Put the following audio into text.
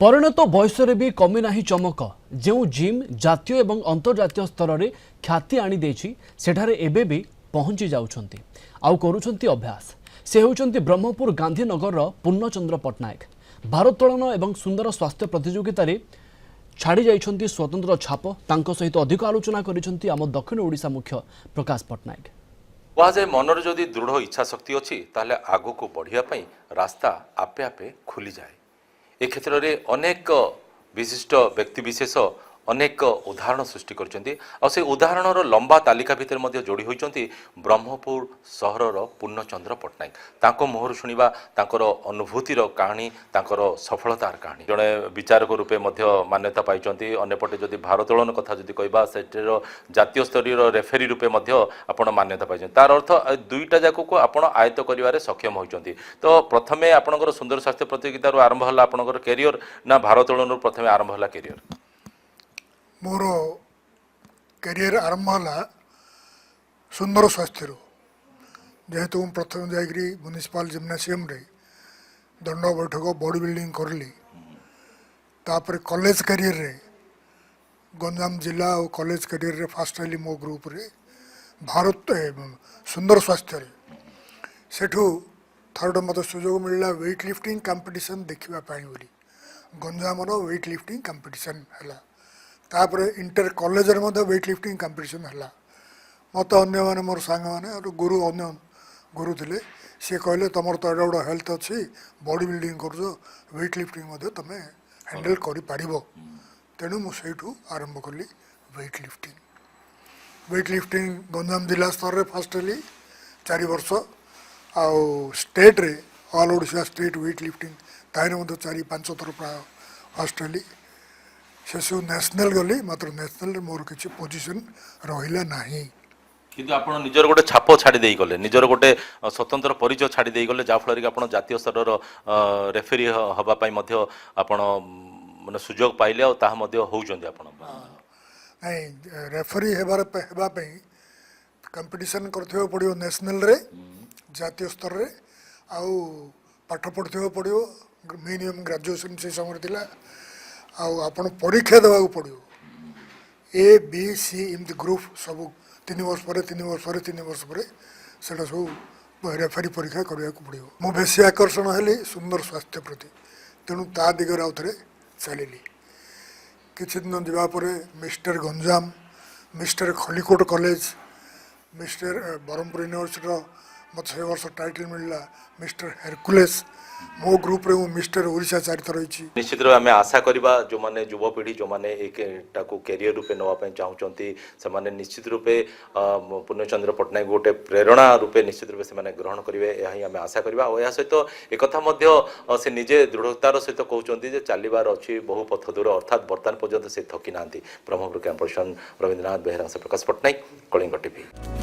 परिणत बयसरे भी कमी नाही चमक जो जिम जातीय एवं अंतर्जातीय स्तर में ख्याति आनी देछि सेठारे एबे भी पहुंची जाउछंती आउ करूछंती अभ्यास। से होउछंती ब्रह्मपुर गांधीनगर पूर्णचंद्र पट्टनायक। भारोत्तोलन एवं सुंदर स्वास्थ्य प्रतियोगिता रे छाड़ी जाइछंती स्वतंत्र छाप। तांको सहित अधिक आलोचना करिछंती आम दक्षिण ओडिशा मुख्य प्रकाश पट्टनायक। कहुए मनर जदि दृढ़ इच्छा शक्ति अच्छी ताहले आगु को बढ़िया रास्ता आपे आपे खुली जाए। ए क्षेत्र में अनेक विशिष्ट व्यक्तिविशेष अनेक उदाहरण सृष्टि कर उदाहरण लंबा तालिका भितर मध्य जोड़ी होती ब्रह्मपुर सहरर पूर्णचंद्र पट्टनायक। तांको मुहर शुणा तांकर अनुभूतिर कहानी तांकर सफलतार कहानी। जड़े विचारक रूपे मध्य मान्यता पाई। अन्यपटे जदि भारोत्तोलन कथा जदि कहबा सेटर जातीय स्तरीय रेफेरी रूपे मध्य आपण मान्यता पाई। तार अर्थ दुईटा जाक को आपण आयत्त करिवारे सक्षम होइचंती। तो प्रथमे आपणकर सुंदर स्वास्थ्य प्रतियोगिता आरंभ हला आपणकर कैरियर ना भारोत्तोलन प्रथमे आरंभ हला कैरियर? मोर कैरियर आरंभ है सुंदर स्वास्थ्य जेहेतु मुझे प्रथम जाकरी म्युनिसिपल जिम्नासियम रे दंड बैठक बॉडी बिल्डिंग करली। तापर कॉलेज कैरियर रे गंजाम जिला और कॉलेज कैरियर रे फास्ट आली मो ग्रुप रे भारत सुंदर स्वास्थ्य रे। सेठू थर्ड मत सुजोग मिलला वेट लिफ्टिंग कंपटीशन देखा बोली गंजाम वेट लिफ्टिंग कंपटीशन है। तापर inter college weight lifting competition है। मत अन्य माने मोर सांग माने गुरु अन्य गुरु थे सी कहले तुम तो एडा गोटे हेल्थ अच्छी बॉडी बिल्डिंग कर वेट लिफ्टिंग तुम हैंडल कर तेणु मुझे आरंभ कली weight lifting. Weight lifting Ganjam जिला स्तर में फास्ट हली 4 वर्ष आउ स्टेट रे all Odisha state weight lifting Tahir 4-5 थर प्राय फास्ट हली। शेषु नेशनल गली मात्र नेशनल मोर किसी पोजिशन रहिला नाही। किंतु आपण निजर गोटे छाप छाड़ी देई गले निजर गोटे स्वतंत्र परिचय छाड़ी देई गले जा फल कि आपण जातीय स्तर रेफेरी हबा पई मध्य आपण माने सुजोग पाइले आ ताहा मध्य होउचंदी आपण नहीं रेफेरी हेबा पई कंपटीशन करथियो पड़ियो नेशनल रे जातीय स्तर रे आउ पाठ पढ़थियो पड़ियो मिनिमम ग्रेजुएशन से समय थिला आपण परीक्षा देवा पड़ो ए बी सी एमती ग्रुप सब 3 वर्ष पर 3 वर्ष पर 3 वर्ष पर सेटा सब रेफेरी परीक्षा करने को पड़ो। मु बेसी आकर्षण हेली सुंदर स्वास्थ्य प्रति तेणु ता दिगरे आउ थे चलिली। किछि दिन जावापर mister Ganjam mister Khallikote college mister Berhampur university मत 6 वर्ष टाइटल मिलला मिस्टर हेरकुलेस मो ग्रुप रे मिस्टर ओडिशा चरित्र रही। निश्चित रूप आम आशा करवा जो मैंने युवपीढ़ी जो मैंने कैरियर रूपे नापी चाहूँगी से निश्चित रूपे पूर्णचंद्र पट्टनायक गोटे प्रेरणा रूपे निश्चित रूपे से ग्रहण करेंगे यह आम आशा करवा। और यह सहित एक से निजे दृढ़तार सहित कहते चलबार अच्छी बहु पथ दूर अर्थात बर्तमान पर्यंत से थकी ना। ब्रह्मपुर कैंपस रविंद्रनाथ बेहरा से प्रकाश पट्टनायक, कलिंग टीवी।